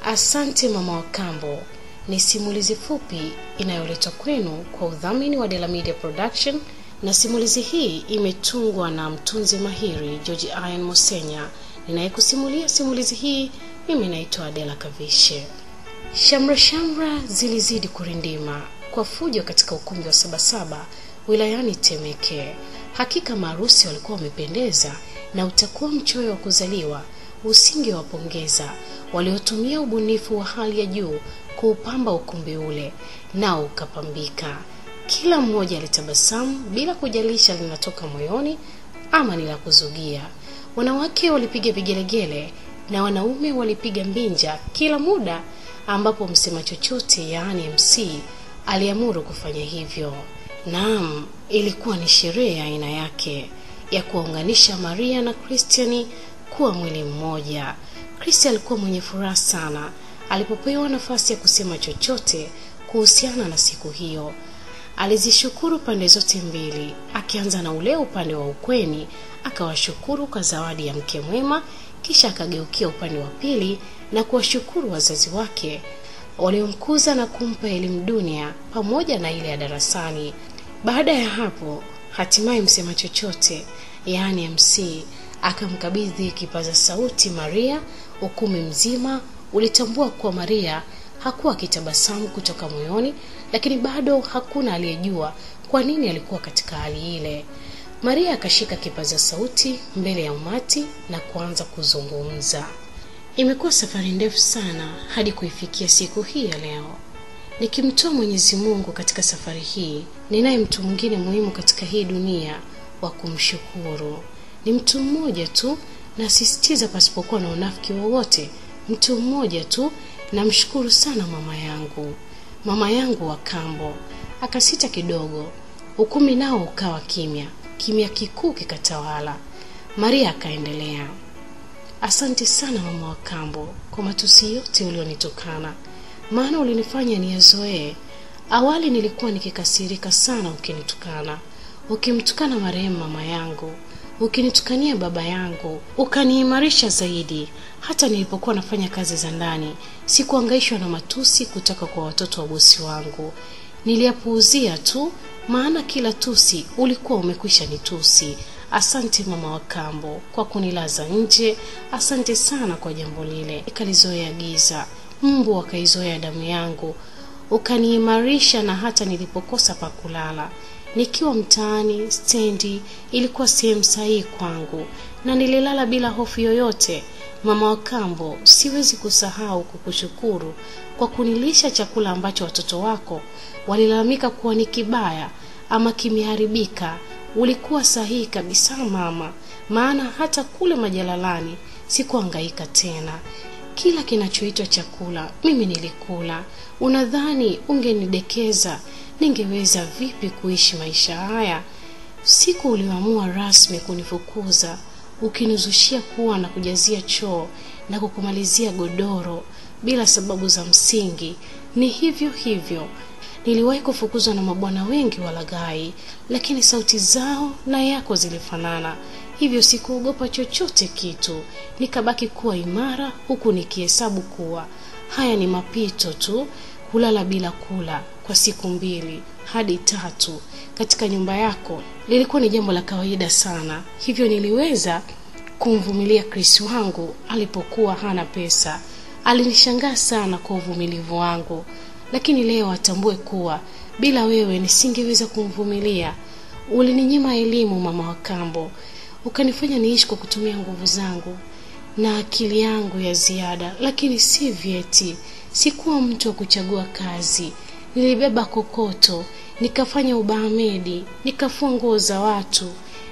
Asante Mama wa Kambo ni simulizi fupi inayoletwa kwenu kwa udhamini wa Dela Media Production, na simulizi hii imetungwa na mtunzi mahiri George Ian Mosenya. Ninayekusimulia simulizi hii mimi naitwa Dela Kavishe. Shamra zilizidi kurindima kwa fujo katika ukumbi wa Sabasaba wilayani Temeke. Hakika maharusi walikuwa wamependeza na utakuwa mchoyo wa kuzaliwa usinge wapongeza waliotumia ubunifu wa hali ya juu kuupamba ukumbi ule, nao ukapambika. Kila mmoja alitabasamu bila kujalisha linatoka moyoni ama ni la kuzugia. Wanawake walipiga vigelegele na wanaume walipiga mbinja kila muda ambapo msema chochote yaani MC aliamuru kufanya hivyo. Naam, ilikuwa ni sherehe ya aina yake ya kuunganisha Maria na Christiani kuwa mwili mmoja. Christian alikuwa mwenye furaha sana alipopewa nafasi ya kusema chochote kuhusiana na siku hiyo. Alizishukuru pande zote mbili, akianza na ule upande wa ukweni, akawashukuru kwa zawadi ya mke mwema, kisha akageukia upande wa pili na kuwashukuru wazazi wake waliomkuza na kumpa elimu dunia pamoja na ile ya darasani. Baada ya hapo, hatimaye msema chochote yaani MC akamkabidhi kipaza sauti Maria. Ukumbi mzima ulitambua kuwa Maria hakuwa kitabasamu kutoka moyoni, lakini bado hakuna aliyejua kwa nini alikuwa katika hali ile. Maria akashika kipaza sauti mbele ya umati na kuanza kuzungumza. Imekuwa safari ndefu sana hadi kuifikia siku hii ya leo. Nikimtoa Mwenyezi Mungu katika safari hii, ninaye mtu mwingine muhimu katika hii dunia wa kumshukuru. Ni mtu mmoja tu, na sisitiza pasipokuwa na unafiki wowote, mtu mmoja tu. Namshukuru sana mama yangu wa kambo. Akasita kidogo, ukumbi nao ukawa kimya kikuu kikatawala. Maria akaendelea, asante sana mama wa kambo kwa matusi yote ulionitukana, maana ulinifanya niyazoee. Awali nilikuwa nikikasirika sana ukinitukana, ukimtukana marehemu mama yangu, ukinitukania baba yangu, ukaniimarisha zaidi. Hata nilipokuwa nafanya kazi za ndani, sikuhangaishwa na matusi kutoka kwa watoto wa bosi wangu. Niliyapuuzia tu, maana kila tusi ulikuwa umekwisha nitusi. Asante mama wa kambo kwa kunilaza nje. Asante sana kwa jambo lile. Ikalizoea giza, mbu wakaizoea damu yangu, ukaniimarisha. Na hata nilipokosa pa kulala nikiwa mtaani, stendi ilikuwa sehemu sahihi kwangu, na nililala bila hofu yoyote. Mama wa kambo, siwezi kusahau kukushukuru kwa kunilisha chakula ambacho watoto wako walilalamika kuwa ni kibaya ama kimeharibika. Ulikuwa sahihi kabisa mama, maana hata kule majalalani sikuhangaika tena. Kila kinachoitwa chakula mimi nilikula. Unadhani ungenidekeza ningeweza vipi kuishi maisha haya? Siku uliamua rasmi kunifukuza, ukinizushia kuwa na kujazia choo na kukumalizia godoro bila sababu za msingi. Ni hivyo niliwahi kufukuzwa na mabwana wengi walaghai, lakini sauti zao na yako zilifanana. Hivyo sikuogopa chochote kitu, nikabaki kuwa imara, huku nikihesabu kuwa haya ni mapito tu. Kulala bila kula kwa siku 2 hadi 3 katika nyumba yako lilikuwa ni jambo la kawaida sana. Hivyo niliweza kumvumilia Chris wangu alipokuwa hana pesa. Alinishangaa sana kwa uvumilivu wangu, lakini leo atambue kuwa bila wewe nisingeweza kumvumilia. Ulininyima elimu mama wa kambo, ukanifanya niishi kwa kutumia nguvu zangu na akili yangu ya ziada, lakini si vyeti. Sikuwa mtu wa kuchagua kazi. Nilibeba kokoto, nikafanya ubahamedi, nikafua nguo za watu,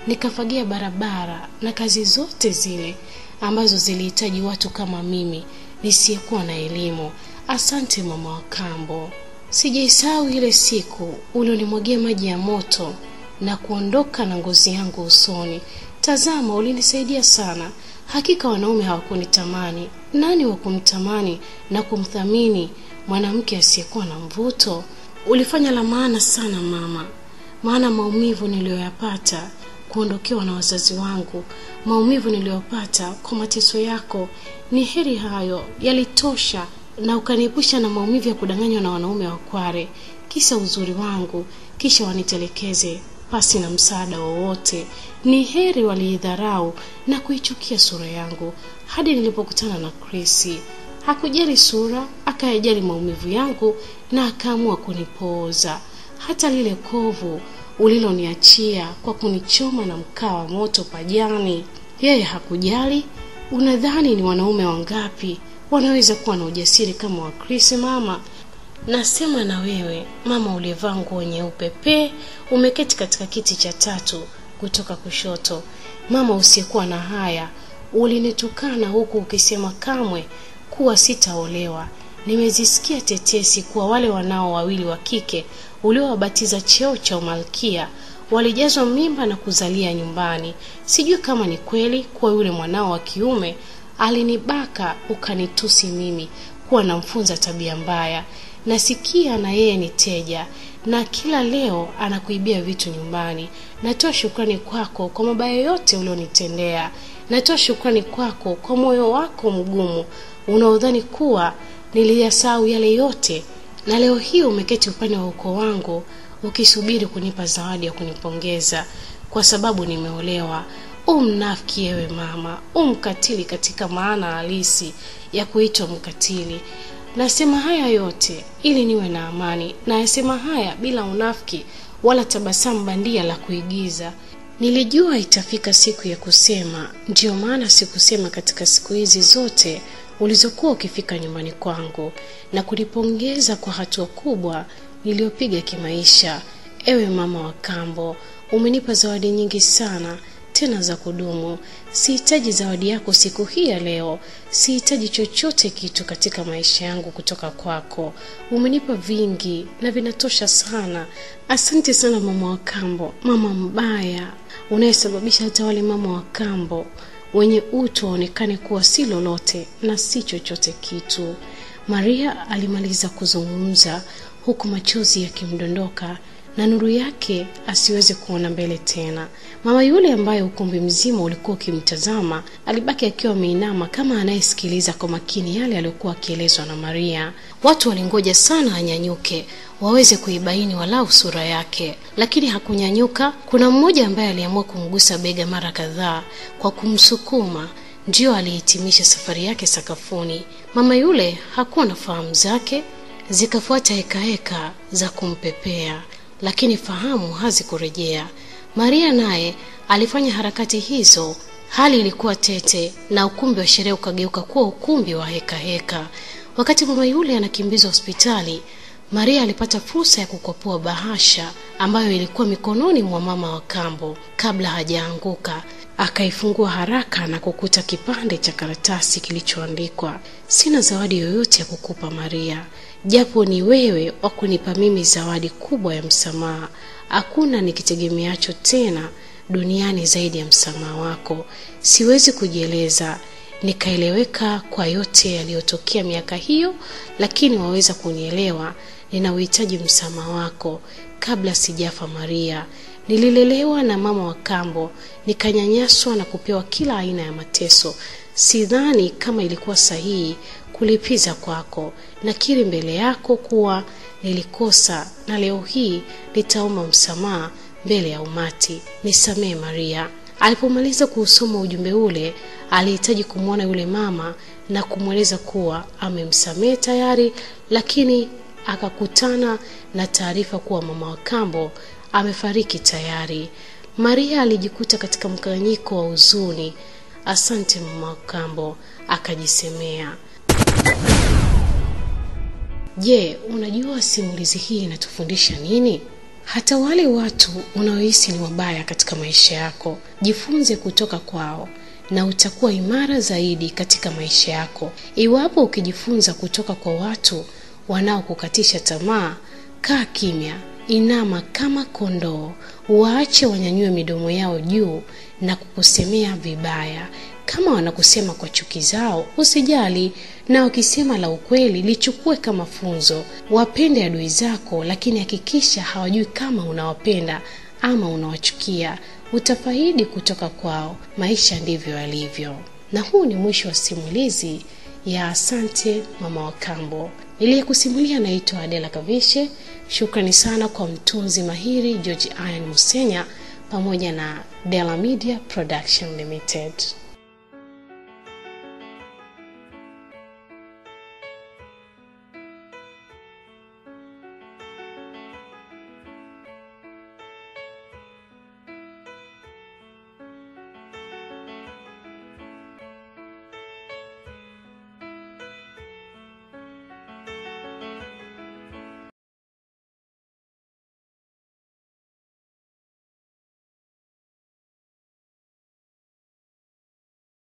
nikafagia barabara, na kazi zote zile ambazo zilihitaji watu kama mimi nisiyekuwa na elimu. Asante mama wa kambo. Sijaisahau ile siku ulionimwagia maji ya moto na kuondoka na ngozi yangu usoni. Tazama, ulinisaidia sana. Hakika wanaume hawakunitamani. Nani wa kumtamani na kumthamini mwanamke asiyekuwa na mvuto? Ulifanya la maana sana mama, maana maumivu niliyoyapata kuondokewa na wazazi wangu, maumivu niliyopata kwa mateso yako, ni heri hayo, yalitosha na ukaniepusha na maumivu ya kudanganywa na wanaume wakware, kisha uzuri wangu, kisha wanitelekeze pasi na msaada wowote. Ni heri waliidharau na kuichukia sura yangu. Hadi nilipokutana na Chris, hakujali sura, akayajali maumivu yangu na akaamua kunipooza. Hata lile kovu uliloniachia kwa kunichoma na mkaa wa moto pajani, yeye hakujali. Unadhani ni wanaume wangapi wanaweza kuwa na ujasiri kama wa Chris mama? Nasema na wewe mama uliyevaa nguo nyeupe pe, umeketi katika kiti cha 3 kutoka kushoto. Mama usiyekuwa na haya, ulinitukana huku ukisema kamwe kuwa sitaolewa. Nimezisikia tetesi kuwa wale wanao wawili wa kike uliowabatiza cheo cha umalkia walijazwa mimba na kuzalia nyumbani. Sijui kama ni kweli kuwa yule mwanao wa kiume alinibaka ukanitusi mimi kuwa namfunza tabia mbaya. Nasikia na yeye ni teja na kila leo anakuibia vitu nyumbani. Natoa shukrani kwako kwa mabaya yote ulionitendea. Natoa shukrani kwako kwa moyo wako mgumu unaodhani kuwa niliyasahau yale yote, na leo hii umeketi upande wa ukoo wangu ukisubiri kunipa zawadi ya kunipongeza kwa sababu nimeolewa. Mnafiki ewe mama, mkatili katika maana halisi ya kuitwa mkatili. Nasema haya yote ili niwe na amani, na nasema haya bila unafiki wala tabasamu bandia la kuigiza. Nilijua itafika siku ya kusema, ndio maana sikusema katika siku hizi zote ulizokuwa ukifika nyumbani kwangu na kunipongeza kwa hatua kubwa niliyopiga kimaisha. Ewe mama wa kambo, umenipa zawadi nyingi sana, tena za kudumu. Sihitaji zawadi yako siku hii ya leo. Sihitaji chochote kitu katika maisha yangu kutoka kwako. Umenipa vingi na vinatosha sana. Asante sana mama wa kambo, mama mbaya unayesababisha hata wale mama wa kambo wenye utu waonekane kuwa si lolote na si chochote kitu. Maria alimaliza kuzungumza huku machozi yakimdondoka na nuru yake asiweze kuona mbele tena. Mama yule ambaye ukumbi mzima ulikuwa ukimtazama alibaki akiwa ameinama kama anayesikiliza kwa makini yale aliyokuwa akielezwa na Maria. Watu walingoja sana anyanyuke waweze kuibaini walau sura yake, lakini hakunyanyuka. Kuna mmoja ambaye aliamua kumgusa bega mara kadhaa kwa kumsukuma, ndio alihitimisha safari yake sakafuni. Mama yule hakuwa na fahamu zake, zikafuata heka za kumpepea, lakini fahamu hazikurejea. Maria naye alifanya harakati hizo. Hali ilikuwa tete na ukumbi wa sherehe ukageuka kuwa ukumbi wa heka. Wakati mama yule anakimbizwa hospitali, Maria alipata fursa ya kukopoa bahasha ambayo ilikuwa mikononi mwa mama wa kambo. Kabla hajaanguka, akaifungua haraka na kukuta kipande cha karatasi kilichoandikwa, sina zawadi yoyote ya kukupa Maria, japo ni wewe wa kunipa mimi zawadi kubwa ya msamaha. Hakuna nikitegemeacho tena duniani zaidi ya msamaha wako. Siwezi kujieleza, nikaeleweka kwa yote yaliyotokea miaka hiyo, lakini waweza kunielewa. Ninauhitaji msamaha wako kabla sijafa Maria. Nililelewa na mama wa kambo, nikanyanyaswa na kupewa kila aina ya mateso. Sidhani kama ilikuwa sahihi kulipiza kwako. Nakiri mbele yako kuwa nilikosa, na leo hii nitaomba msamaha mbele ya umati. Nisamee Maria. Alipomaliza kusoma ujumbe ule, alihitaji kumwona yule mama na kumweleza kuwa amemsamehe tayari, lakini akakutana na taarifa kuwa mama wa kambo amefariki tayari. Maria alijikuta katika mkanganyiko wa huzuni. Asante mama wa kambo, akajisemea. Je, unajua simulizi hii inatufundisha nini? Hata wale watu unaohisi ni wabaya katika maisha yako, jifunze kutoka kwao na utakuwa imara zaidi katika maisha yako. Iwapo ukijifunza kutoka kwa watu wanaokukatisha tamaa, kaa kimya, inama kama kondoo, waache wanyanyue midomo yao juu na kukusemea vibaya. Kama wanakusema kwa chuki zao, usijali, na wakisema la ukweli lichukue kama funzo. Wapende adui zako, lakini hakikisha hawajui kama unawapenda ama unawachukia. Utafaidi kutoka kwao. Maisha ndivyo yalivyo. Na huu ni mwisho wa simulizi ya asante mama wa kambo. Niliyekusimulia naitwa Adela Kavishe. Shukrani sana kwa mtunzi mahiri George Ian Musenya pamoja na Dela Media Production Limited.